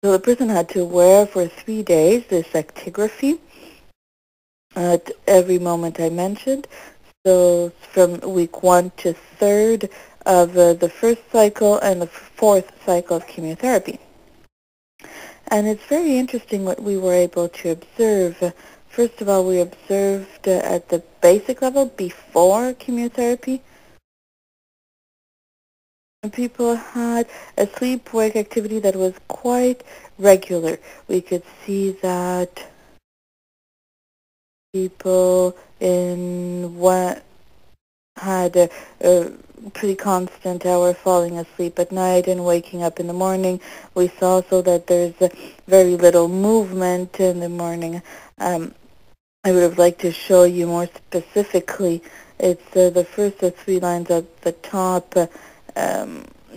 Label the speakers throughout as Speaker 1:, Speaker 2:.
Speaker 1: So the person had to wear for 3 days this actigraphy at every moment I mentioned. So from week 1 to 3rd of the first cycle and the fourth cycle of chemotherapy. And it's very interesting what we were able to observe. First of all, we observed at the basic level before chemotherapy, people had a sleep-wake activity that was quite regular. We could see that people in what had a pretty constant hour falling asleep at night and waking up in the morning. We saw also that there's very little movement in the morning. I would have liked to show you more specifically. It's the first 3 lines at the top.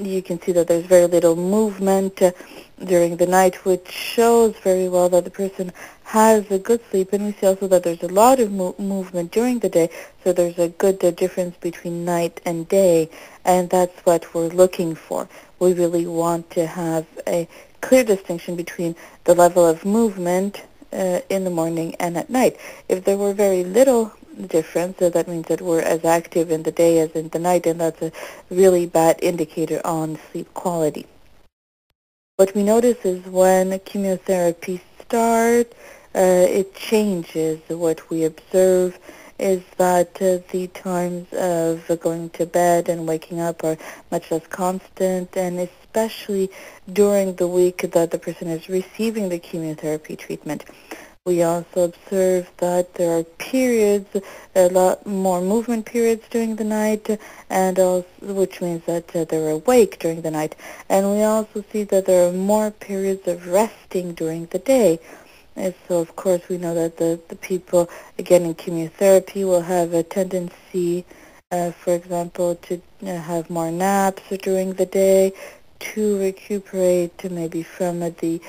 Speaker 1: You can see that there's very little movement during the night, which shows very well that the person has a good sleep. And we see also that there's a lot of movement during the day, so there's a good difference between night and day, and that's what we're looking for. We really want to have a clear distinction between the level of movement in the morning and at night. If there were very little difference, so that means that we're as active in the day as in the night, and that's a really bad indicator on sleep quality. What we notice is when chemotherapy starts, it changes. What we observe is that the times of going to bed and waking up are much less constant, and especially during the week that the person is receiving the chemotherapy treatment. We also observe that there are periods, a lot more movement periods during the night, and also, which means that they're awake during the night. And we also see that there are more periods of resting during the day. And so, of course, we know that the people getting chemotherapy will have a tendency, for example, to have more naps during the day, to recuperate maybe from the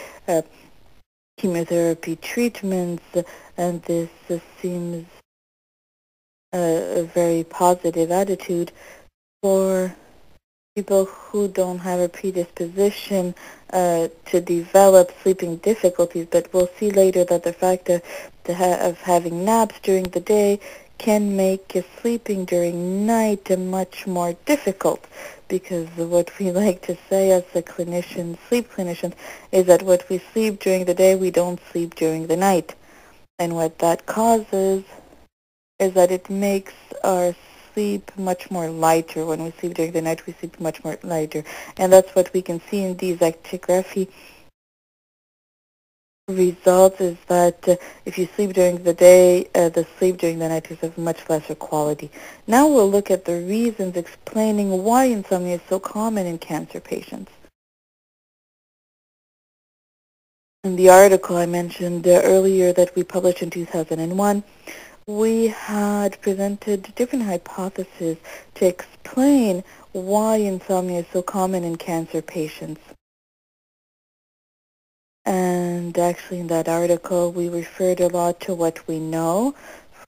Speaker 1: chemotherapy treatments, and this seems a very positive attitude for people who don't have a predisposition to develop sleeping difficulties. But we'll see later that the fact of having naps during the day can make sleeping during night much more difficult, because what we like to say as the clinicians, sleep clinicians, is that what we sleep during the day, we don't sleep during the night. And what that causes is that it makes our sleep much more lighter. When we sleep during the night, we sleep much more lighter. And that's what we can see in these actigraphy results, is that if you sleep during the day, the sleep during the night is of much lesser quality. Now we'll look at the reasons explaining why insomnia is so common in cancer patients. In the article I mentioned earlier that we published in 2001, we had presented different hypotheses to explain why insomnia is so common in cancer patients. And actually in that article, we referred a lot to what we know,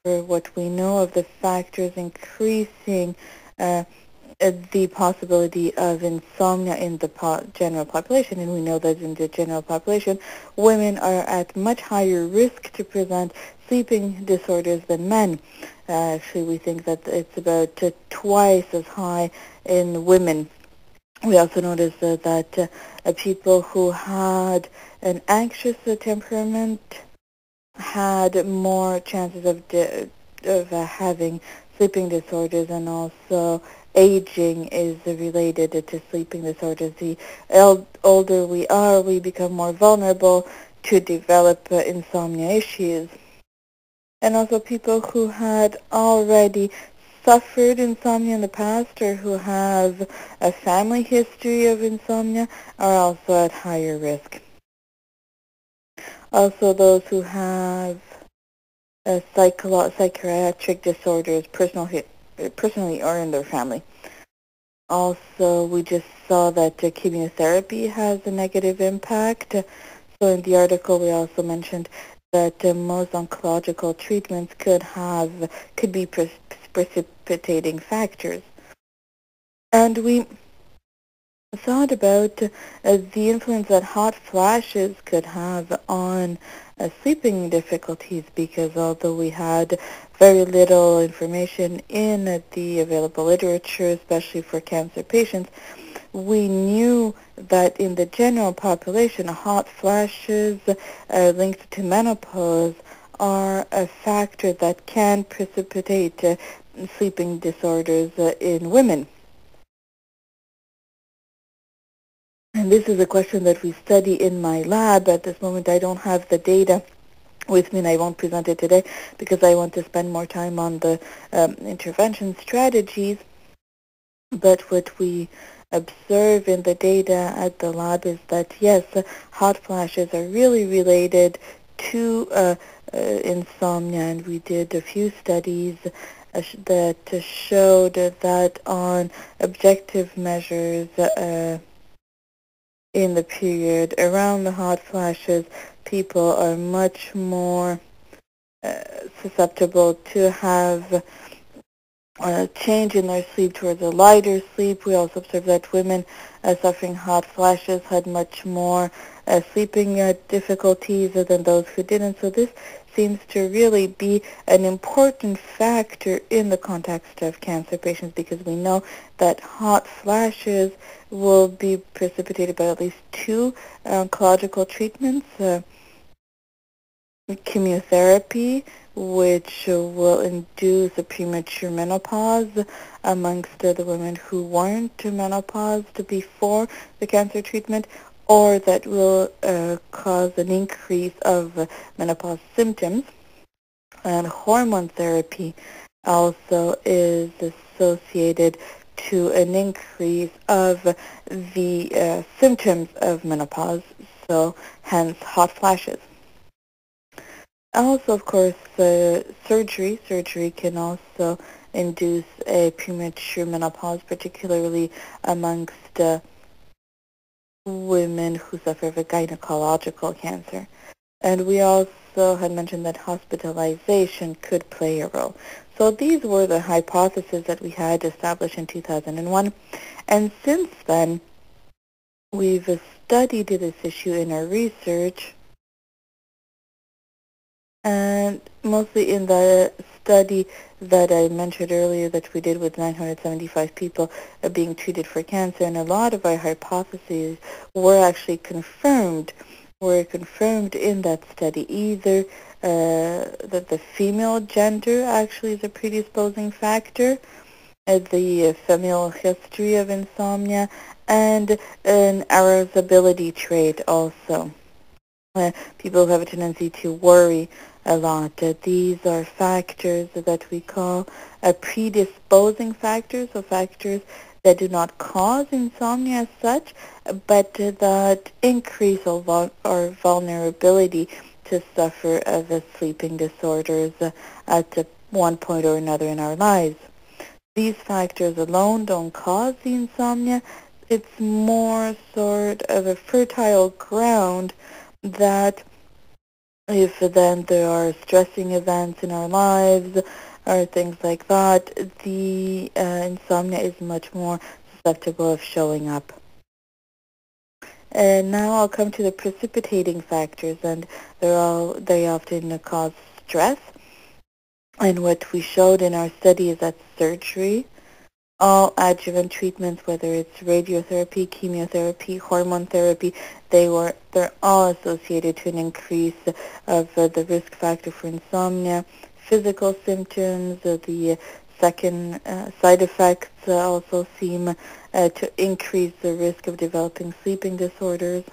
Speaker 1: for what we know of the factors increasing the possibility of insomnia in the general population. And we know that in the general population, women are at much higher risk to present sleeping disorders than men. Actually, we think that it's about twice as high in women. We also noticed that people who had an anxious temperament had more chances of having sleeping disorders, and also aging is related to sleeping disorders. The older we are, we become more vulnerable to develop insomnia issues. And also people who had already suffered insomnia in the past, or who have a family history of insomnia, are also at higher risk. Also, those who have psychiatric disorders personally or in their family. Also, we just saw that chemotherapy has a negative impact. So in the article, we also mentioned that most oncological treatments could be precipitating factors. And we thought about the influence that hot flashes could have on sleeping difficulties, because although we had very little information in the available literature, especially for cancer patients, we knew that in the general population, hot flashes linked to menopause are a factor that can precipitate sleeping disorders in women. And this is a question that we study in my lab. At this moment, I don't have the data with me, and I won't present it today because I want to spend more time on the intervention strategies. But what we observe in the data at the lab is that, yes, hot flashes are really related to insomnia, and we did a few studies that showed that on objective measures in the period around the hot flashes, people are much more susceptible to have a change in their sleep towards a lighter sleep. We also observed that women suffering hot flashes had much more sleeping difficulties than those who didn't. So this seems to really be an important factor in the context of cancer patients, because we know that hot flashes will be precipitated by at least two oncological treatments. Chemotherapy, which will induce a premature menopause amongst the women who weren't menopaused before the cancer treatment, or that will cause an increase of menopause symptoms. And hormone therapy also is associated to an increase of the symptoms of menopause, so hence hot flashes. Also, of course, surgery. Surgery can also induce a premature menopause, particularly amongst women who suffer of a gynecological cancer. And we also had mentioned that hospitalization could play a role. So these were the hypotheses that we had established in 2001. And since then, we've studied this issue in our research, and mostly in the study that I mentioned earlier that we did with 975 people being treated for cancer, and a lot of our hypotheses were actually confirmed in that study. Either that the female gender actually is a predisposing factor, the familial history of insomnia, and an arousability trait also. People who have a tendency to worry a lot. These are factors that we call predisposing factors, so factors that do not cause insomnia as such, but that increase our vulnerability to suffer of sleeping disorders at one point or another in our lives. These factors alone don't cause the insomnia. It's more sort of a fertile ground that if then there are stressing events in our lives or things like that, the insomnia is much more susceptible of showing up. And now I'll come to the precipitating factors, and they often cause stress. And what we showed in our study is that surgery, all adjuvant treatments, whether it's radiotherapy, chemotherapy, hormone therapy, they're all associated to an increase of the risk factor for insomnia. Physical symptoms, the second side effects also seem to increase the risk of developing sleeping disorders.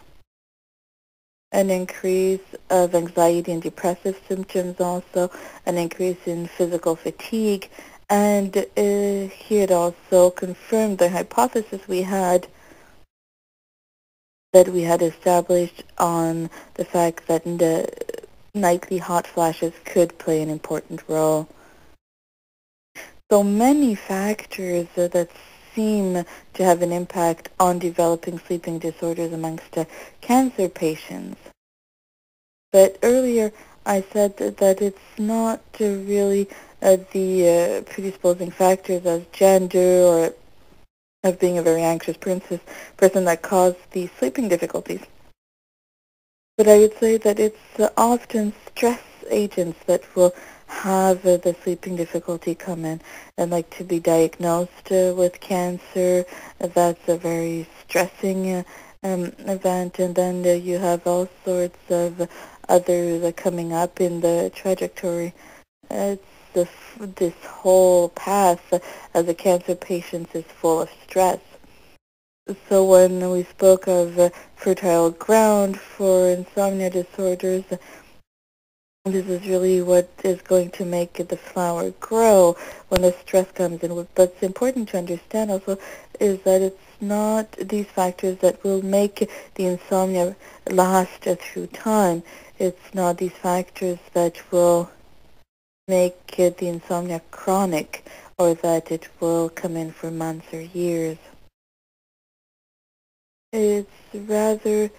Speaker 1: An increase of anxiety and depressive symptoms also, an increase in physical fatigue, and here it also confirmed the hypothesis we had established on the fact that the nightly hot flashes could play an important role. So many factors that seem to have an impact on developing sleeping disorders amongst cancer patients. But earlier I said that it's not really the predisposing factors as gender or of being a very anxious person that cause these sleeping difficulties. But I would say that it's often stress agents that will have the sleeping difficulty come in, and like to be diagnosed with cancer. That's a very stressing event, and then you have all sorts of others coming up in the trajectory. It's this whole path as a cancer patient is full of stress. So when we spoke of fertile ground for insomnia disorders, this is really what is going to make the flower grow when the stress comes in. What's important to understand also is that it's not these factors that will make the insomnia last through time. It's not these factors that will make the insomnia chronic or that it will come in for months or years. It's rather